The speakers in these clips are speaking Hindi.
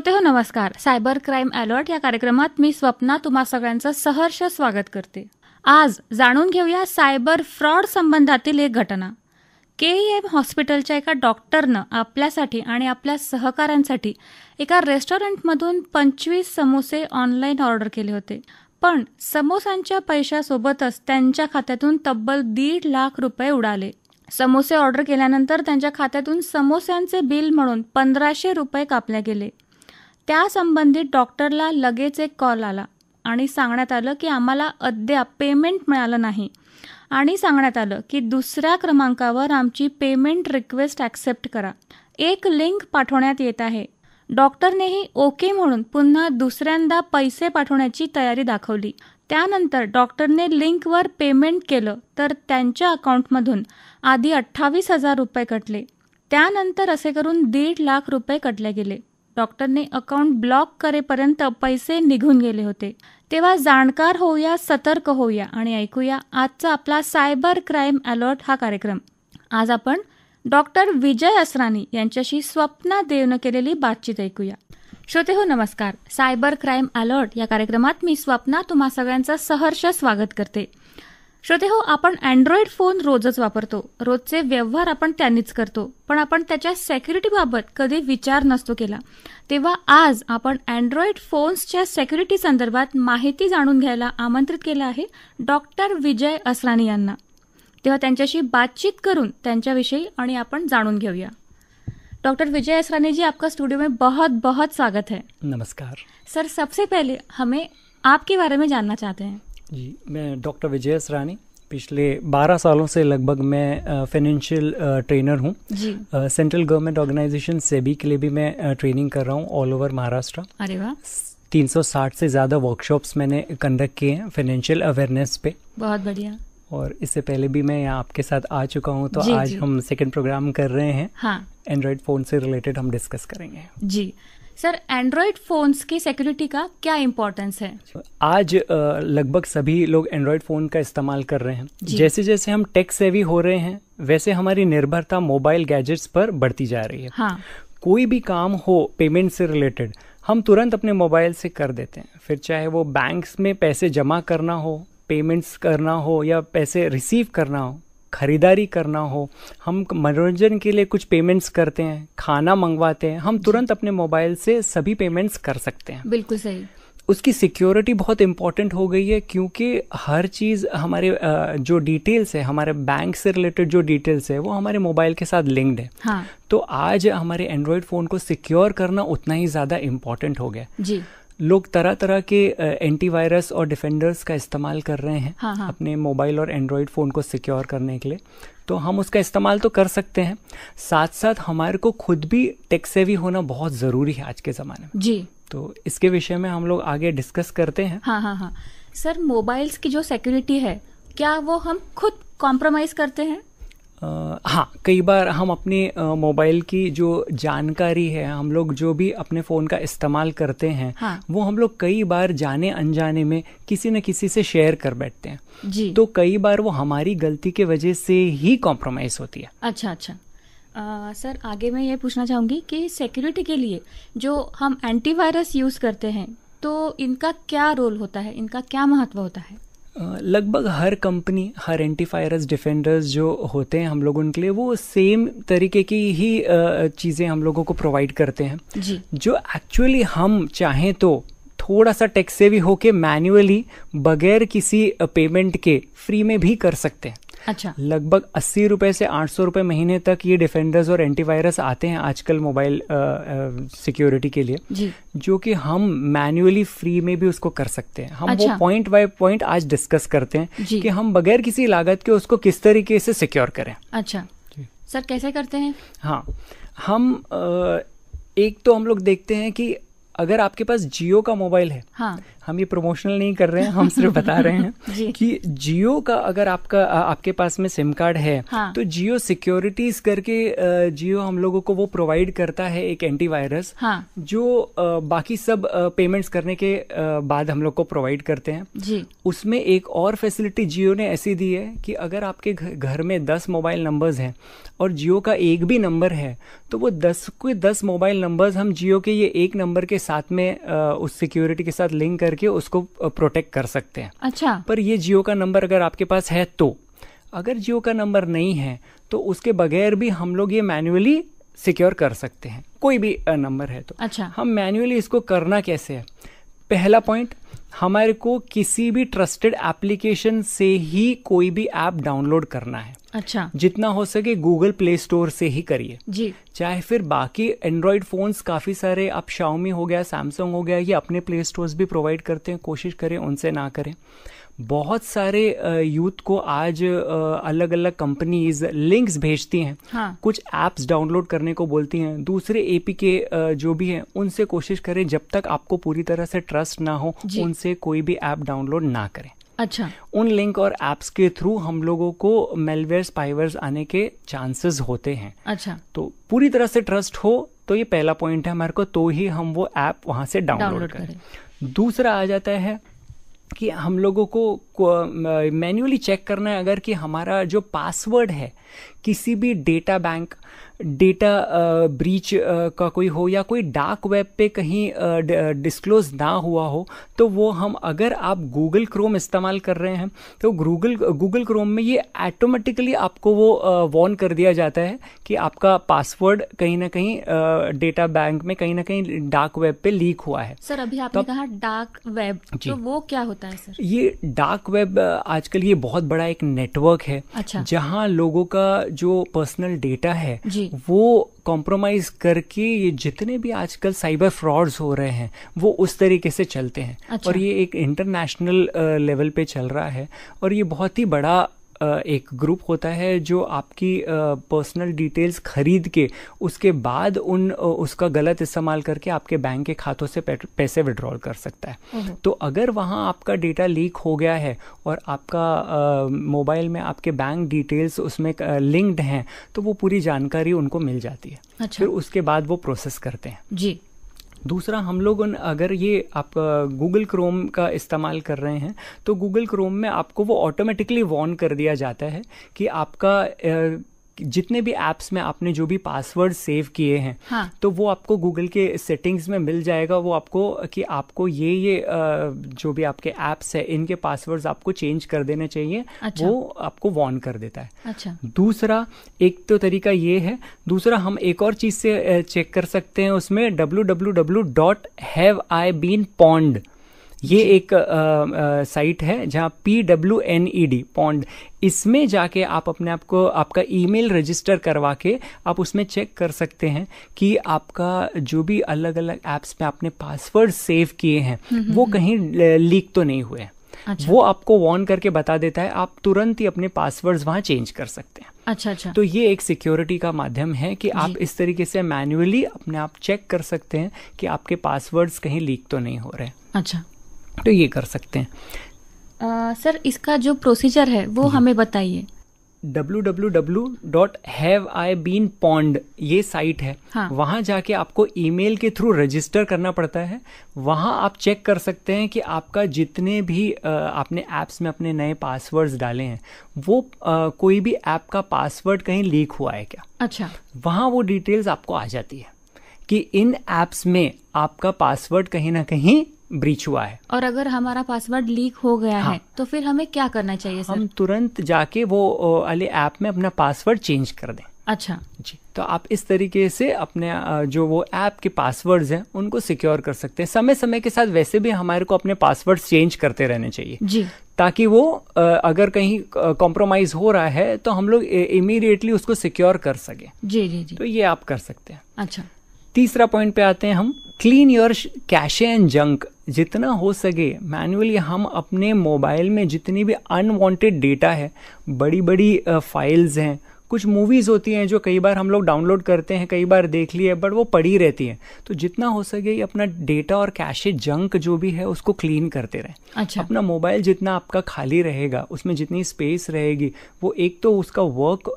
श्रोते हो नमस्कार. सायबर क्राईम अलर्ट या कार्यक्रमात मी स्वप्ना तुम्हा सगळ्यांचं सहर्ष स्वागत करते. आज जाणून घेऊया सायबर फ्रॉड संबंधातील एक घटना. KEM हॉस्पिटलच्या एका डॉक्टरनं आपल्यासाठी आणि आपल्या सहकाऱ्यांसाठी एका रेस्टॉरंटमधून 25 समोसे ऑनलाईन ऑर्डर केले होते. पण समोसांच्या पैशासोबतच त्यांच्या खात्यातून तब्बल 1.5 लाख रुपये उडाले. समोसे ऑर्डर केल्यानंतर त्यांच्या खात्यातून समोस्यांचे बिल म्हणून 1500 रुपये कापले गेले. त्या संबंधित डॉक्टरला लगेच एक कॉल आला आणि सांगण्यात आलं की आम्हाला अद्याप पेमेंट मिळालं नाही आणि सांगण्यात आलं की दुसऱ्या क्रमांकावर आमची पेमेंट रिक्वेस्ट ॲक्सेप्ट करा. एक लिंक पाठवण्यात येत आहे. डॉक्टरनेही ओके म्हणून पुन्हा दुसऱ्यांदा पैसे पाठवण्याची तयारी दाखवली. त्यानंतर डॉक्टरने लिंकवर पेमेंट केलं तर त्यांच्या अकाउंटमधून आधी 28,000 रुपये कटले. त्यानंतर असे करून 1.5 लाख रुपये कटले गेले. डॉक्टरने अकाउंट ब्लॉक करेपर्यंत पैसे निघून गेले होते. तेव्हा जाणकार होऊया, सतर्क होऊया आणि ऐकूया आजचा आपला सायबर क्राईम अलर्ट हा कार्यक्रम. आज आपण डॉक्टर विजय असरानी यांच्याशी स्वप्ना देवनं केलेली बातचीत ऐकूया. श्रोते हो नमस्कार. सायबर क्राईम अलर्ट या कार्यक्रमात मी स्वप्ना तुम्हा सगळ्यांचं सहर्ष स्वागत करते. श्रोते हो, आपण अँड्रॉइड फोन रोजच वापरतो. रोजचे व्यवहार आपण त्यांनीच करतो, पण आपण त्याच्या सेक्युरिटीबाबत कधी विचार नसतो केला. तेव्हा आज आपण अँड्रॉइड फोन्सच्या सेक्युरिटी संदर्भात माहिती जाणून घ्यायला आमंत्रित केलं आहे डॉक्टर विजय असरानी यांना. तेव्हा त्यांच्याशी बातचीत करून त्यांच्याविषयी आणि आपण जाणून घेऊया. डॉक्टर विजय असरानी जी, आपका स्टूडियो में बहुत बहुत स्वागत है. नमस्कार सर. सबसे पहले हमें आपके बारे में जानना चाहते हैं. जी, मैं डॉक्टर विजय असरानी. पिछले 12 सालों से लगभग मैं फाइनेंशियल ट्रेनर हूँ. जी. सेंट्रल गवर्नमेंट ऑर्गेनाइजेशन सेबी के लिए भी मैं ट्रेनिंग कर रहा हूँ ऑल ओवर महाराष्ट्र. अरे वाह. 360 से ज़्यादा वर्कशॉप्स मैंने कंडक्ट किए हैं फाइनेंशियल अवेयरनेस पे. बहुत बढ़िया. और इससे पहले भी मैं यहाँ आपके साथ आ चुका हूँ, तो आज हम सेकंड प्रोग्राम कर रहे हैं. हाँ. एंड्रॉइड फोन से रिलेटेड हम डिस्कस करेंगे. जी सर, एंड्रॉइड फोन्स की सिक्योरिटी का क्या इम्पोर्टेंस है? आज लगभग सभी लोग एंड्रॉइड फोन का इस्तेमाल कर रहे हैं. जैसे जैसे हम टेक सेवी हो रहे हैं वैसे हमारी निर्भरता मोबाइल गैजेट्स पर बढ़ती जा रही है. हाँ. कोई भी काम हो पेमेंट से रिलेटेड हम तुरंत अपने मोबाइल से कर देते हैं. फिर चाहे वो बैंक्स में पैसे जमा करना हो, पेमेंट्स करना हो या पैसे रिसीव करना हो, खरीदारी करना हो, हम मनोरंजन के लिए कुछ पेमेंट्स करते हैं, खाना मंगवाते हैं, हम तुरंत अपने मोबाइल से सभी पेमेंट्स कर सकते हैं. बिल्कुल सही. उसकी सिक्योरिटी बहुत इम्पॉर्टेंट हो गई है क्योंकि हर चीज़ हमारे जो डिटेल्स है, हमारे बैंक से रिलेटेड जो डिटेल्स है वो हमारे मोबाइल के साथ लिंक्ड है. हाँ. तो आज हमारे एंड्रॉयड फ़ोन को सिक्योर करना उतना ही ज़्यादा इम्पॉर्टेंट हो गया. जी. लोग तरह तरह के एंटीवायरस और डिफेंडर्स का इस्तेमाल कर रहे हैं. हाँ. अपने मोबाइल और एंड्रॉयड फ़ोन को सिक्योर करने के लिए. तो हम उसका इस्तेमाल तो कर सकते हैं, साथ साथ हमारे को खुद भी टेक सेवी होना बहुत ज़रूरी है आज के ज़माने में. जी. तो इसके विषय में हम लोग आगे डिस्कस करते हैं. हाँ हाँ हाँ. सर, मोबाइल्स की जो सिक्योरिटी है क्या वो हम खुद कॉम्प्रोमाइज़ करते हैं? हाँ, कई बार हम अपने मोबाइल की जो जानकारी है, हम लोग जो भी अपने फ़ोन का इस्तेमाल करते हैं. हाँ. वो हम लोग कई बार जाने अनजाने में किसी न किसी से शेयर कर बैठते हैं. जी. तो कई बार वो हमारी गलती के वजह से ही कॉम्प्रोमाइज़ होती है. अच्छा अच्छा. सर, आगे मैं ये पूछना चाहूँगी कि सिक्योरिटी के लिए जो हम एंटीवायरस यूज़ करते हैं तो इनका क्या रोल होता है, इनका क्या महत्व होता है? लगभग हर कंपनी, हर एंटीवायरस डिफेंडर्स जो होते हैं हम लोग उनके लिए वो सेम तरीके की ही चीज़ें हम लोगों को प्रोवाइड करते हैं. जी. जो एक्चुअली हम चाहें तो थोड़ा सा टेक सेवी होके मैन्युअली बगैर किसी पेमेंट के फ्री में भी कर सकते हैं. अच्छा. लगभग 80 रुपए से 800 रुपए महीने तक ये डिफेंडर्स और एंटीवायरस आते हैं आजकल मोबाइल सिक्योरिटी के लिए. जी. जो कि हम मैन्युअली फ्री में भी उसको कर सकते हैं. हम अच्छा. वो पॉइंट बाय पॉइंट आज डिस्कस करते हैं कि हम बगैर किसी लागत के उसको किस तरीके से सिक्योर करें. अच्छा. सर, कैसे करते हैं? हाँ, हम एक तो हम लोग देखते हैं कि अगर आपके पास जियो का मोबाइल है. हाँ. हम ये प्रमोशनल नहीं कर रहे हैं, हम सिर्फ बता रहे हैं कि जियो का अगर आपके पास में सिम कार्ड है, हाँ. तो जियो सिक्योरिटीज करके जियो हम लोगों को वो प्रोवाइड करता है एक एंटीवायरस, हाँ. जो बाकी सब पेमेंट्स करने के बाद हम लोग को प्रोवाइड करते हैं जी. उसमें एक और फैसिलिटी जियो ने ऐसी दी है कि अगर आपके घर में 10 मोबाइल नंबर्स हैं और जियो का एक भी नंबर है, तो वो 10 मोबाइल नंबर्स हम जियो के ये एक नंबर के साथ में उस सिक्योरिटी के साथ लिंक करके उसको प्रोटेक्ट कर सकते हैं। अच्छा। पर ये जियो का नंबर अगर आपके पास है, तो अगर जियो का नंबर नहीं है तो उसके बगैर भी हम लोग ये मैन्युअली सिक्योर कर सकते हैं, कोई भी नंबर है तो। अच्छा। हम मैन्युअली इसको करना कैसे है? पहला पॉइंट, हमारे को किसी भी ट्रस्टेड एप्लीकेशन से ही कोई भी ऐप डाउनलोड करना है। अच्छा। जितना हो सके गूगल प्ले स्टोर से ही करिए जी। चाहे फिर बाकी एंड्रॉयड फोन्स काफी सारे, आप शाओमी हो गया, सैमसंग हो गया, ये अपने प्ले स्टोर्स भी प्रोवाइड करते हैं, कोशिश करें उनसे ना करें। बहुत सारे यूथ को आज अलग अलग कंपनीज लिंक्स भेजती हैं, हाँ. कुछ एप्स डाउनलोड करने को बोलती हैं, दूसरे एपीके जो भी हैं उनसे कोशिश करें जब तक आपको पूरी तरह से ट्रस्ट ना हो उनसे कोई भी ऐप डाउनलोड ना करें। अच्छा। उन लिंक और एप्स के थ्रू हम लोगों को मेलवेयर स्पाईवेयर आने के चांसेस होते हैं। अच्छा। तो पूरी तरह से ट्रस्ट हो तो ये पहला पॉइंट है हमारे को, तो ही हम वो ऐप वहां से डाउनलोड करें। दूसरा आ जाता है कि हम लोगों को मैन्युअली चेक करना है अगर कि हमारा जो पासवर्ड है किसी भी डेटा बैंक, डेटा ब्रीच का कोई हो या कोई डार्क वेब पे कहीं डिस्क्लोज ना हुआ हो, तो वो हम, अगर आप गूगल क्रोम इस्तेमाल कर रहे हैं तो गूगल क्रोम में ये ऑटोमेटिकली आपको वो वॉर्न कर दिया जाता है कि आपका पासवर्ड कहीं ना कहीं डेटा बैंक में कहीं ना कहीं डार्क वेब पे लीक हुआ है। सर अभी आपने कहा डार्क वेब, तो वो क्या होता है सर? ये डार्क वेब आजकल ये बहुत बड़ा एक नेटवर्क है। अच्छा। जहां लोगों का जो पर्सनल डेटा है जी। वो कॉम्प्रोमाइज करके ये जितने भी आजकल साइबर फ्रॉड्स हो रहे हैं वो उस तरीके से चलते हैं। अच्छा। और ये एक इंटरनेशनल लेवल पे चल रहा है और ये बहुत ही बड़ा एक ग्रुप होता है जो आपकी पर्सनल डिटेल्स खरीद के उसके बाद उसका गलत इस्तेमाल करके आपके बैंक के खातों से पैसे विड्रॉल कर सकता है। तो अगर वहाँ आपका डेटा लीक हो गया है और आपका मोबाइल में आपके बैंक डिटेल्स उसमें लिंक्ड हैं तो वो पूरी जानकारी उनको मिल जाती है। अच्छा। फिर उसके बाद वो प्रोसेस करते हैं जी। दूसरा, हम लोग अगर ये आप गूगल क्रोम का इस्तेमाल कर रहे हैं तो गूगल क्रोम में आपको वो ऑटोमेटिकली वॉर्न कर दिया जाता है कि आपका जितने भी ऐप्स में आपने जो भी पासवर्ड सेव किए हैं, हाँ. तो वो आपको गूगल के सेटिंग्स में मिल जाएगा। वो आपको कि आपको ये जो भी आपके ऐप्स है इनके पासवर्ड्स आपको चेंज कर देने चाहिए। अच्छा। वो आपको वॉर्न कर देता है। अच्छा। दूसरा एक तो तरीका ये है। दूसरा, हम एक और चीज से चेक कर सकते हैं उसमें www.haveibeenpwned ये एक साइट है जहाँ PWNED पॉन्ड, इसमें जाके आप अपने आप को आपका ईमेल रजिस्टर करवा के आप उसमें चेक कर सकते हैं कि आपका जो भी अलग अलग ऐप्स में आपने पासवर्ड सेव किए हैं वो कहीं लीक तो नहीं हुए। अच्छा। वो आपको वॉर्न करके बता देता है, आप तुरंत ही अपने पासवर्ड्स वहां चेंज कर सकते हैं। अच्छा अच्छा। तो ये एक सिक्योरिटी का माध्यम है कि आप इस तरीके से मैन्युअली अपने आप चेक कर सकते हैं कि आपके पासवर्ड्स कहीं लीक तो नहीं हो रहे। अच्छा, तो ये कर सकते हैं। सर इसका जो प्रोसीजर है वो हमें बताइए। www.haveibeenpwned ये साइट है। हाँ। वहां जाके आपको ईमेल के थ्रू रजिस्टर करना पड़ता है। वहां आप चेक कर सकते हैं कि आपका जितने भी आपने ऐप्स में अपने नए पासवर्ड्स डाले हैं वो कोई भी ऐप का पासवर्ड कहीं लीक हुआ है क्या। अच्छा। वहां वो डिटेल्स आपको आ जाती है कि इन ऐप्स में आपका पासवर्ड कहीं ना कहीं ब्रीच हुआ है। और अगर हमारा पासवर्ड लीक हो गया हाँ। है तो फिर हमें क्या करना चाहिए सर? हम तुरंत जाके वो वाले ऐप में अपना पासवर्ड चेंज कर दें। अच्छा जी, तो आप इस तरीके से अपने जो वो ऐप के पासवर्ड्स हैं उनको सिक्योर कर सकते हैं। समय समय के साथ वैसे भी हमारे को अपने पासवर्ड्स चेंज करते रहने चाहिए जी, ताकि वो अगर कहीं कॉम्प्रोमाइज हो रहा है तो हम लोग इमीडिएटली उसको सिक्योर कर सके। जी जी जी। तो ये आप कर सकते हैं। अच्छा, तीसरा पॉइंट पे आते हैं हम, clean your cache and junk. जितना हो सके मैन्युअली हम अपने मोबाइल में जितनी भी अनवांटेड डेटा है, बड़ी बड़ी फाइल्स हैं, कुछ मूवीज होती हैं जो कई बार हम लोग डाउनलोड करते हैं, कई बार देख लिए, बट वो पड़ी रहती हैं। तो जितना हो सके ये अपना डेटा और कैशे जंक जो भी है उसको क्लीन करते रहें। अच्छा। अपना मोबाइल जितना आपका खाली रहेगा, उसमें जितनी स्पेस रहेगी, वो एक तो उसका वर्क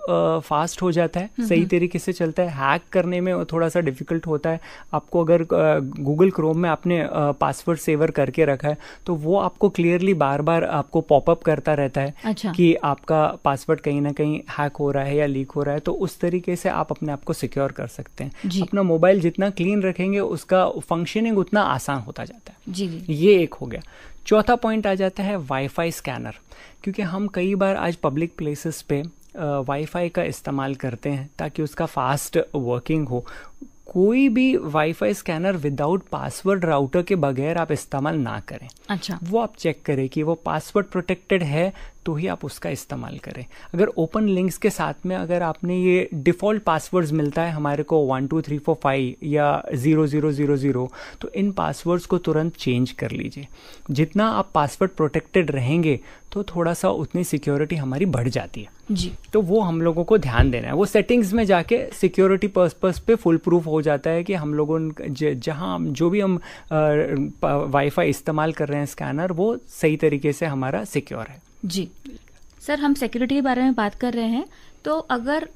फास्ट हो जाता है, सही तरीके से चलता है। हैक करने में थोड़ा सा डिफिकल्ट होता है। आपको अगर गूगल क्रोम में आपने पासवर्ड सेवर करके रखा है तो वो आपको क्लियरली बार बार आपको पॉपअप करता रहता है। अच्छा। कि आपका पासवर्ड कहीं ना कहीं हैक हो रहा है या लीक हो रहा है। तो उस तरीके से आप अपने आप को सिक्योर कर सकते हैं। अपना मोबाइल जितना क्लीन रखेंगे उसका फंक्शनिंग उतना आसान होता जाता है। जी। ये एक हो गया। चौथा पॉइंट आ जाता है वाईफाई स्कैनर, क्योंकि हम कई बार आज पब्लिक प्लेसेस पे वाईफाई का इस्तेमाल करते हैं ताकि उसका फास्ट वर्किंग हो। कोई भी wifi scanner without password router के बगैर आप इस्तेमाल ना करें। अच्छा। वो आप चेक करें कि वो पासवर्ड प्रोटेक्टेड है तो ही आप उसका इस्तेमाल करें। अगर ओपन लिंक्स के साथ में अगर आपने ये डिफ़ॉल्ट पासवर्ड्स मिलता है हमारे को 12345 या 0000, तो इन पासवर्ड्स को तुरंत चेंज कर लीजिए। जितना आप पासवर्ड प्रोटेक्टेड रहेंगे तो थोड़ा सा उतनी सिक्योरिटी हमारी बढ़ जाती है। जी। तो वो हम लोगों को ध्यान देना है। वो सेटिंग्स में जाके सिक्योरिटी पर्पस पे फुल प्रूफ हो जाता है कि हम लोगों जहाँ जो भी हम वाईफाई इस्तेमाल कर रहे हैं स्कैनर, वो सही तरीके से हमारा सिक्योर है। जी सर, हम सिक्योरिटी के बारे में बात कर रहे हैं, तो अगर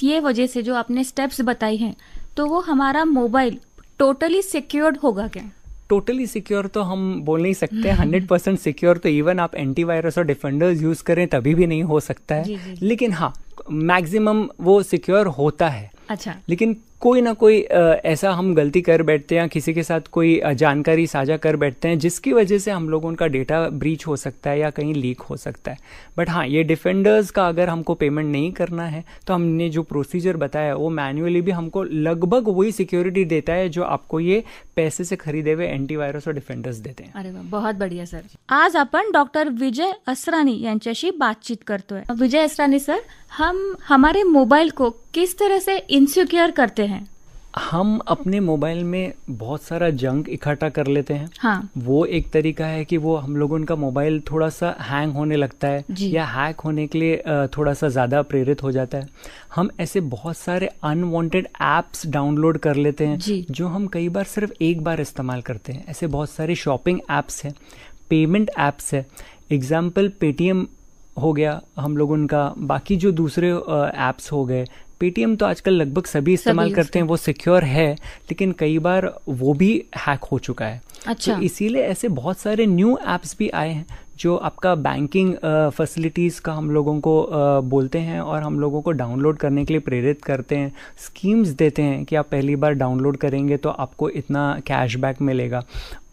ये वजह से जो आपने स्टेप्स बताई हैं तो वो हमारा मोबाइल टोटली सिक्योर्ड होगा क्या? टोटली सिक्योर तो हम बोल नहीं सकते। 100% सिक्योर तो इवन आप एंटीवायरस और डिफेंडर्स यूज करें तभी भी नहीं हो सकता है। जी। लेकिन हाँ, मैक्सिमम वो सिक्योर होता है। अच्छा। लेकिन कोई ना कोई ऐसा हम गलती कर बैठते हैं या किसी के साथ कोई जानकारी साझा कर बैठते हैं जिसकी वजह से हम लोगों का डेटा ब्रीच हो सकता है या कहीं लीक हो सकता है। बट हाँ, ये डिफेंडर्स का अगर हमको पेमेंट नहीं करना है तो हमने जो प्रोसीजर बताया वो मैन्युअली भी हमको लगभग वही सिक्योरिटी देता है जो आपको ये पैसे से खरीदे हुए एंटीवायरस और डिफेंडर्स देते हैं। अरे वाह, बहुत बढ़िया सर। आज आपण डॉक्टर विजय असरानी यांच्याशी बातचीत करतोय। विजय असरानी सर, हम हमारे मोबाइल को किस तरह से इनसिक्योर करते हैं? हम अपने मोबाइल में बहुत सारा जंक इकट्ठा कर लेते हैं। हाँ। वो एक तरीका है कि वो हम लोगों का मोबाइल थोड़ा सा हैंग होने लगता है या हैक होने के लिए थोड़ा सा ज़्यादा प्रेरित हो जाता है। हम ऐसे बहुत सारे अनवांटेड एप्स डाउनलोड कर लेते हैं जो हम कई बार सिर्फ एक बार इस्तेमाल करते हैं। ऐसे बहुत सारे शॉपिंग एप्स हैं, पेमेंट एप्स है। एग्जाम्पल पेटीएम हो गया हम लोगों का, बाकी जो दूसरे एप्स हो गए। पेटीएम तो आजकल लगभग सभी इस्तेमाल करते हैं, वो सिक्योर है, लेकिन कई बार वो भी हैक हो चुका है। अच्छा। तो इसीलिए ऐसे बहुत सारे न्यू एप्स भी आए हैं जो आपका बैंकिंग फैसिलिटीज़ का हम लोगों को बोलते हैं और हम लोगों को डाउनलोड करने के लिए प्रेरित करते हैं। स्कीम्स देते हैं कि आप पहली बार डाउनलोड करेंगे तो आपको इतना कैशबैक मिलेगा।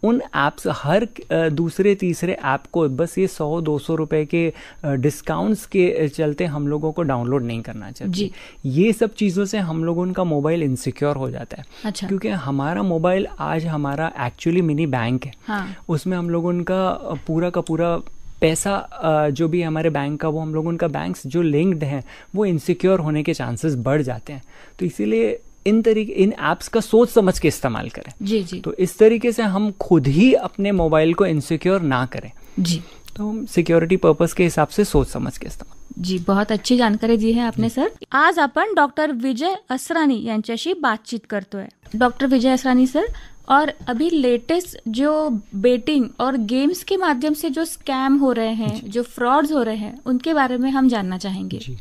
उन ऐप्स हर दूसरे तीसरे ऐप को बस ये 100-200 रुपए के डिस्काउंट्स के चलते हम लोगों को डाउनलोड नहीं करना चाहिए। ये सब चीज़ों से हम लोगों का मोबाइल इनसिक्योर हो जाता है। अच्छा। क्योंकि हमारा मोबाइल आज हमारा एक्चुअली मिनी बैंक है। हाँ। उसमें हम लोगों का पूरा का पूरा पैसा जो भी हमारे बैंक का, वो हम लोगों का बैंक्स जो लिंक्ड हैं वो इनसिक्योर होने के चांसेस बढ़ जाते हैं। तो इसीलिए इन ऐप्स का सोच समझ के इस्तेमाल करें। जी। तो इस तरीके से हम खुद ही अपने मोबाइल को इनसिक्योर ना करें। जी। तो हम सिक्योरिटी पर्पस के हिसाब से सोच समझ के इस्तेमाल। जी, बहुत अच्छी जानकारी दी है आपने सर। आज आपण डॉक्टर विजय असरानी यांच्याशी बातचीत करतोय। डॉक्टर विजय असरानी सर, और अभी लेटेस्ट जो बेटिंग और गेम्स के माध्यम से जो स्कैम हो रहे हैं, जो फ्रॉड्स हो रहे हैं, उनके बारे में हम जानना चाहेंगे। जी,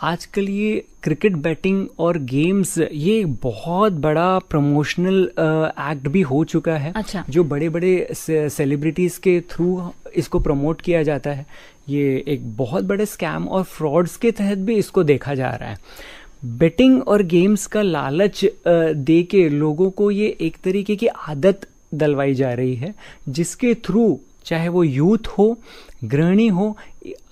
आजकल ये क्रिकेट बैटिंग और गेम्स ये बहुत बड़ा प्रमोशनल एक्ट भी हो चुका है। अच्छा। जो बड़े बड़े सेलिब्रिटीज के थ्रू इसको प्रमोट किया जाता है। ये एक बहुत बड़े स्कैम और फ्रॉड्स के तहत भी इसको देखा जा रहा है। बेटिंग और गेम्स का लालच दे के लोगों को ये एक तरीके की आदत डलवाई जा रही है, जिसके थ्रू चाहे वो यूथ हो, गृहिणी हो,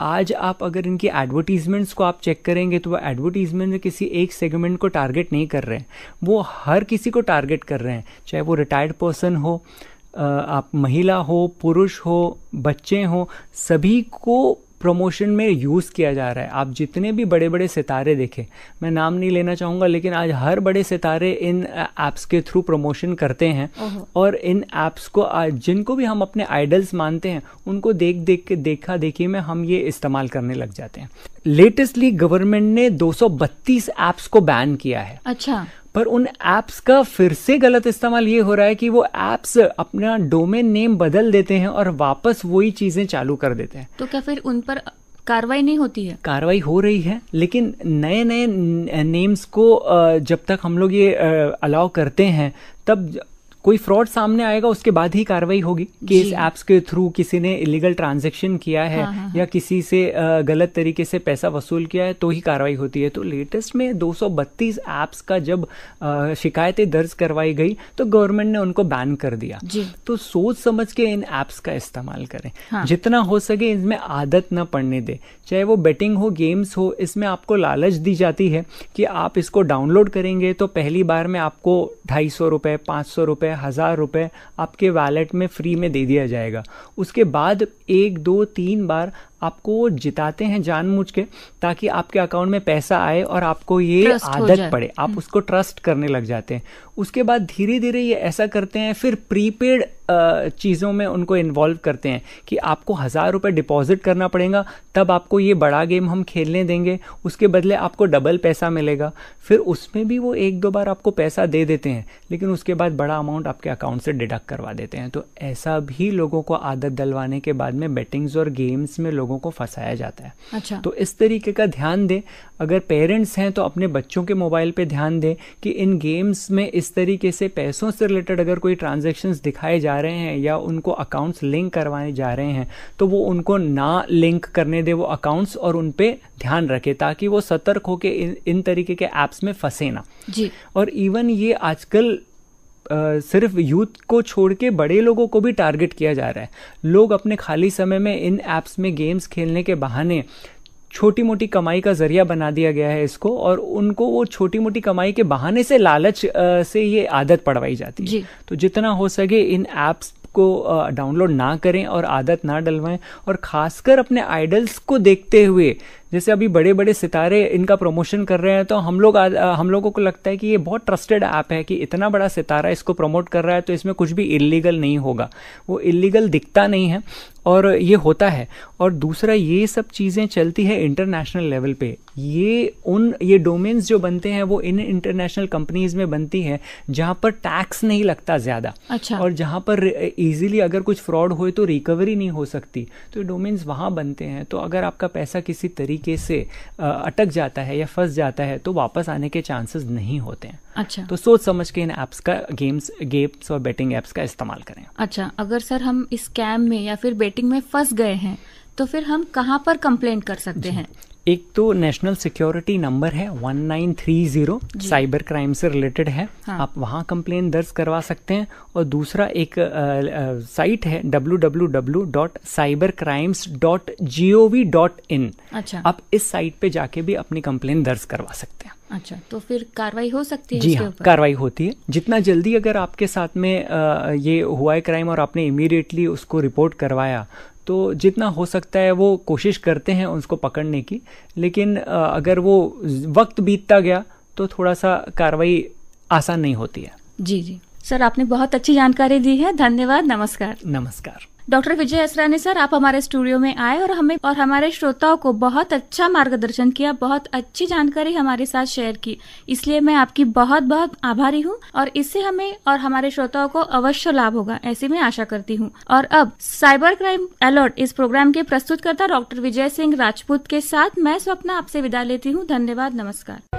आज आप अगर इनकी एडवर्टीजमेंट्स को आप चेक करेंगे तो वो एडवर्टीजमेंट में किसी एक सेगमेंट को टारगेट नहीं कर रहे हैं, वो हर किसी को टारगेट कर रहे हैं। चाहे वो रिटायर्ड पर्सन हो, आप महिला हो, पुरुष हो, बच्चे हो, सभी को प्रमोशन में यूज़ किया जा रहा है। आप जितने भी बड़े बड़े सितारे देखें, मैं नाम नहीं लेना चाहूँगा, लेकिन आज हर बड़े सितारे इन ऐप्स के थ्रू प्रमोशन करते हैं और इन ऐप्स को जिनको भी हम अपने आइडल्स मानते हैं उनको देख के देखा देखी में हम ये इस्तेमाल करने लग जाते हैं। लेटेस्टली गवर्नमेंट ने 232 ऐप्स को बैन किया है। अच्छा। पर उन ऐप्स का फिर से गलत इस्तेमाल ये हो रहा है कि वो ऐप्स अपना डोमेन नेम बदल देते हैं और वापस वही चीजें चालू कर देते हैं। तो क्या फिर उन पर कार्रवाई नहीं होती है? कार्रवाई हो रही है, लेकिन नए नए नेम्स को जब तक हम लोग ये अलाउ करते हैं तब कोई फ्रॉड सामने आएगा, उसके बाद ही कार्रवाई होगी कि इस ऐप्स के थ्रू किसी ने इलीगल ट्रांजैक्शन किया है या किसी से गलत तरीके से पैसा वसूल किया है तो ही कार्रवाई होती है। तो लेटेस्ट में 232 ऐप्स का जब शिकायतें दर्ज करवाई गई तो गवर्नमेंट ने उनको बैन कर दिया। तो सोच समझ के इन ऐप्स का इस्तेमाल करें। जितना हो सके इनमें आदत न पड़ने दे, चाहे वो बेटिंग हो, गेम्स हो, इसमें आपको लालच दी जाती है कि आप इसको डाउनलोड करेंगे तो पहली बार में आपको 250 रुपए, 500 रुपए, 1000 रुपए आपके वैलेट में फ्री में दे दिया जाएगा। उसके बाद 1, 2, 3 बार आपको जिताते हैं जानबूझ के ताकि आपके अकाउंट में पैसा आए और आपको ये आदत पड़े, आप उसको ट्रस्ट करने लग जाते हैं। उसके बाद धीरे धीरे ये ऐसा करते हैं, फिर प्रीपेड चीज़ों में उनको इन्वॉल्व करते हैं कि आपको 1000 रुपये डिपॉजिट करना पड़ेगा तब आपको ये बड़ा गेम हम खेलने देंगे, उसके बदले आपको डबल पैसा मिलेगा। फिर उसमें भी वो 1-2 बार आपको पैसा दे देते हैं, लेकिन उसके बाद बड़ा अमाउंट आपके अकाउंट से डिडक्ट करवा देते हैं। तो ऐसा भी लोगों को आदत डलवाने के बाद में बेटिंग्स और गेम्स में लोगों को फंसाया जाता है। अच्छा। तो इस तरीके का ध्यान दें। अगर पेरेंट्स हैं तो अपने बच्चों के मोबाइल पे ध्यान दें कि इन गेम्स में इस तरीके से पैसों से रिलेटेड अगर कोई ट्रांजैक्शंस दिखाए जा रहे हैं या उनको अकाउंट्स लिंक करवाने जा रहे हैं तो वो उनको ना लिंक करने दे वो अकाउंट्स और उन पे ध्यान रखे ताकि वो सतर्क होकर इन तरीके के ऐप्स में फंसे ना। जी। और इवन ये आजकल सिर्फ यूथ को छोड़ के बड़े लोगों को भी टारगेट किया जा रहा है। लोग अपने खाली समय में इन ऐप्स में गेम्स खेलने के बहाने छोटी मोटी कमाई का जरिया बना दिया गया है इसको, और उनको वो छोटी मोटी कमाई के बहाने से लालच से ये आदत पड़वाई जाती है। तो जितना हो सके इन ऐप्स को डाउनलोड ना करें और आदत ना डलवाएं, और खासकर अपने आइडल्स को देखते हुए, जैसे अभी बड़े बड़े सितारे इनका प्रमोशन कर रहे हैं तो हम लोगों को लगता है कि ये बहुत ट्रस्टेड ऐप है कि इतना बड़ा सितारा इसको प्रमोट कर रहा है तो इसमें कुछ भी इलीगल नहीं होगा। वो इलीगल दिखता नहीं है और ये होता है। और दूसरा, ये सब चीज़ें चलती है इंटरनेशनल लेवल पे। ये डोमेन्स जो बनते हैं वो इन इंटरनेशनल कंपनीज में बनती है जहाँ पर टैक्स नहीं लगता ज़्यादा। अच्छा। और जहाँ पर इजीली अगर कुछ फ्रॉड हो तो रिकवरी नहीं हो सकती, तो ये डोमेन्स वहाँ बनते हैं। तो अगर आपका पैसा किसी तरीके से अटक जाता है या फंस जाता है तो वापस आने के चांसेस नहीं होते हैं। अच्छा। तो सोच समझ के इन ऐप्स का गेम्स और बेटिंग ऐप्स का इस्तेमाल करें। अच्छा, अगर सर हम इस स्कैम में या फिर बेटिंग में फंस गए हैं तो फिर हम कहाँ पर कंप्लेंट कर सकते हैं? एक तो नेशनल सिक्योरिटी नंबर है 1930, साइबर क्राइम से रिलेटेड है। आप वहां कंप्लेन दर्ज करवा सकते हैं। और दूसरा एक साइट है www.cybercrimes.gov.in। अच्छा। आप इस साइट पे जाके भी अपनी कंप्लेन दर्ज करवा सकते हैं। अच्छा, तो फिर कार्रवाई हो सकती है? जी हाँ, कार्रवाई होती है। जितना जल्दी अगर आपके साथ में ये हुआ है क्राइम और आपने इमीडिएटली उसको रिपोर्ट करवाया तो जितना हो सकता है वो कोशिश करते हैं उसको पकड़ने की, लेकिन अगर वो वक्त बीतता गया तो थोड़ा सा कार्रवाई आसान नहीं होती है। जी जी सर, आपने बहुत अच्छी जानकारी दी है, धन्यवाद। नमस्कार। नमस्कार। डॉक्टर विजय असरानी सर, आप हमारे स्टूडियो में आए और हमें और हमारे श्रोताओं को बहुत अच्छा मार्गदर्शन किया, बहुत अच्छी जानकारी हमारे साथ शेयर की, इसलिए मैं आपकी बहुत बहुत आभारी हूँ और इससे हमें और हमारे श्रोताओं को अवश्य लाभ होगा, ऐसी मैं आशा करती हूँ। और अब साइबर क्राइम अलर्ट इस प्रोग्राम के प्रस्तुतकर्ता डॉक्टर विजय सिंह राजपूत के साथ मैं स्वप्ना आपसे विदा लेती हूँ। धन्यवाद। नमस्कार।